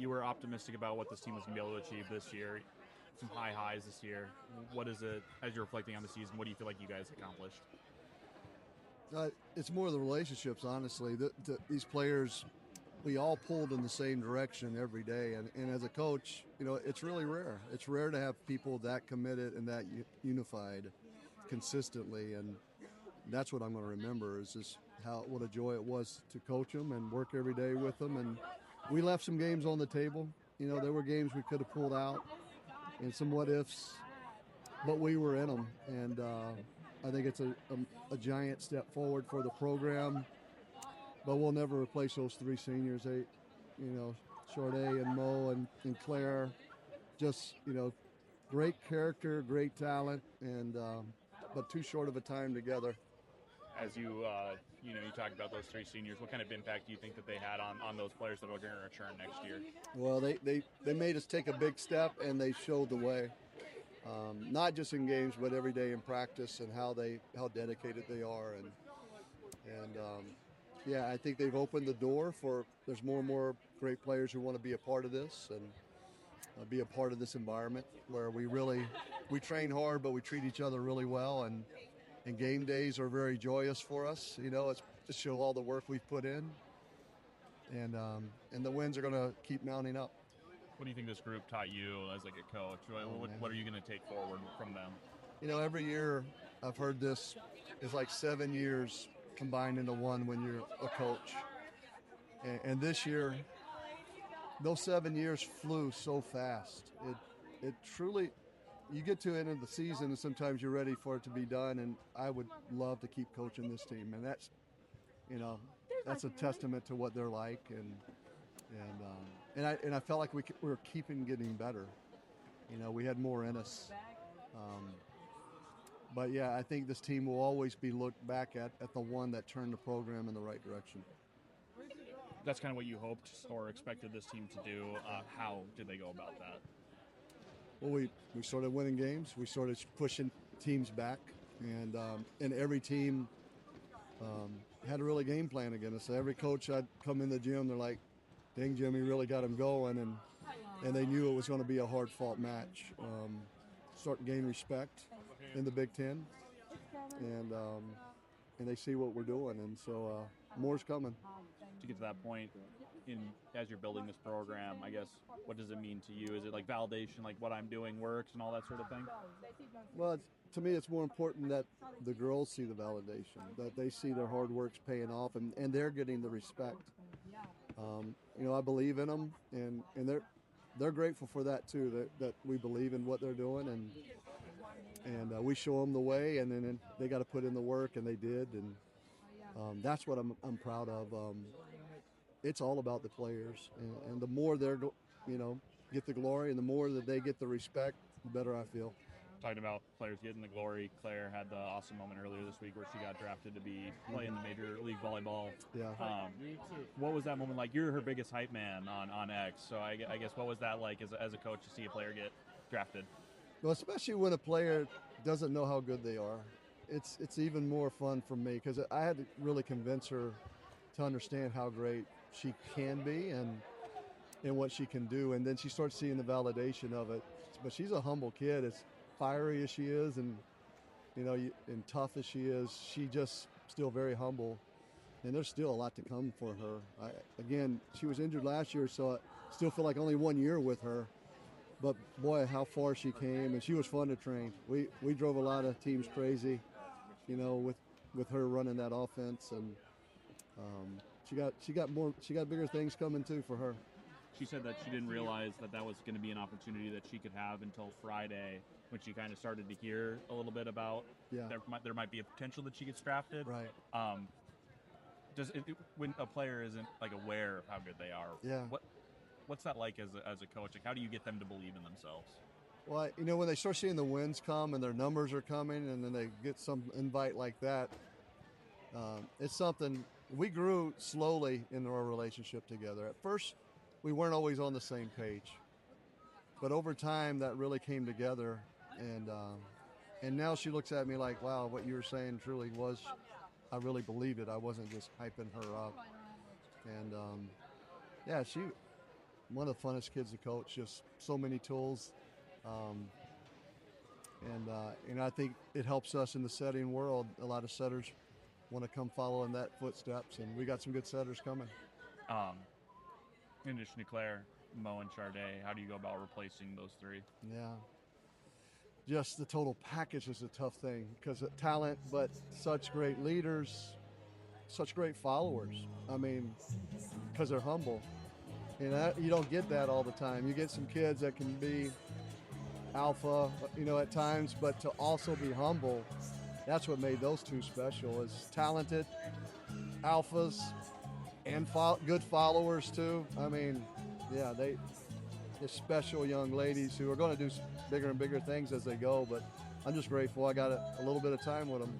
you were optimistic about what this team was going to be able to achieve this year. Some high highs this year. What is it, as you're reflecting on the season, what do you feel like you guys accomplished? It's more the relationships, honestly. These players, we all pulled in the same direction every day. And as a coach, it's really rare. It's rare to have people that committed and that unified consistently. And that's what I'm going to remember is just what a joy it was to coach them and work every day with them. And we left some games on the table. There were games we could have pulled out and some what ifs, but we were in them. And I think it's a giant step forward for the program. But we'll never replace those three seniors. Sade and Mo and Claire. Just, great character, great talent, and but too short of a time together. As you talked about those three seniors, what kind of impact do you think that they had on those players that are going to return next year? Well, they made us take a big step, and they showed the way. Not just in games, but every day in practice, and how dedicated they are, and yeah, I think they've opened the door for. There's more and more great players who want to be a part of this and be a part of this environment where we train hard, but we treat each other really well, and game days are very joyous for us. It's to show all the work we've put in, and the wins are going to keep mounting up. What do you think this group taught you as like a coach? What are you going to take forward from them? Every year I've heard this is like 7 years combined into one when you're a coach. And this year, those 7 years flew so fast. It truly, you get to the end of the season and sometimes you're ready for it to be done, and I would love to keep coaching this team. And that's a testament to what they're like, and I felt like we were keeping getting better. We had more in us. But yeah, I think this team will always be looked back at the one that turned the program in the right direction. That's kind of what you hoped or expected this team to do. How did they go about that? Well, we started winning games. We started pushing teams back, and every team had a really game plan against us. So every coach I'd come in the gym, they're like, "Dang, Jimmy really got him going," and they knew it was going to be a hard-fought match. Starting to gain respect in the Big Ten, and they see what we're doing, and so more's coming. To get to that point, as you're building this program, I guess, what does it mean to you? Is it like validation, like what I'm doing works and all that sort of thing? Well, to me, it's more important that the girls see the validation, that they see their hard work's paying off, and they're getting the respect. I believe in them, and they're grateful for that too. That we believe in what they're doing, and we show them the way, and then they got to put in the work, and they did, and that's what I'm proud of. It's all about the players, and the more they're get the glory, and the more that they get the respect, the better I feel. Talking about players getting the glory, Claire had the awesome moment earlier this week where she got drafted to be playing the Major League Volleyball. Yeah. What was that moment like? You're her biggest hype man on X, so I guess what was that like as a coach to see a player get drafted? Well, especially when a player doesn't know how good they are. It's even more fun for me because I had to really convince her to understand how great she can be and what she can do, and then she starts seeing the validation of it. But she's a humble kid. As fiery as she is, and and tough as she is, she just still very humble. And there's still a lot to come for her. Again, she was injured last year, so I still feel like only 1 year with her. But boy, how far she came, and she was fun to train. We drove a lot of teams crazy, with her running that offense, and she got bigger things coming too for her. She said that she didn't realize that was going to be an opportunity that she could have until Friday, when she kind of started to hear a little bit about there might be a potential that she gets drafted. Right. When a player isn't like aware of how good they are, what's that like as a coach? Like, how do you get them to believe in themselves? Well, when they start seeing the wins come and their numbers are coming, and then they get some invite like that, it's something. We grew slowly in our relationship together. At first, we weren't always on the same page, but over time that really came together, and now she looks at me like, wow, what you were saying truly was, I really believed it. I wasn't just hyping her up. And one of the funnest kids to coach. Just so many tools, and I think it helps us in the setting world. A lot of setters want to come follow in that footsteps, and we got some good setters coming. In addition to Claire, Mo, and Charday, how do you go about replacing those three? Yeah. Just the total package is a tough thing because of talent, but such great leaders, such great followers. I mean, because they're humble. And you don't get that all the time. You get some kids that can be alpha, at times, but to also be humble, that's what made those two special, is talented alphas and good followers too. I mean, yeah, they're special young ladies who are going to do bigger and bigger things as they go, but I'm just grateful I got a little bit of time with them.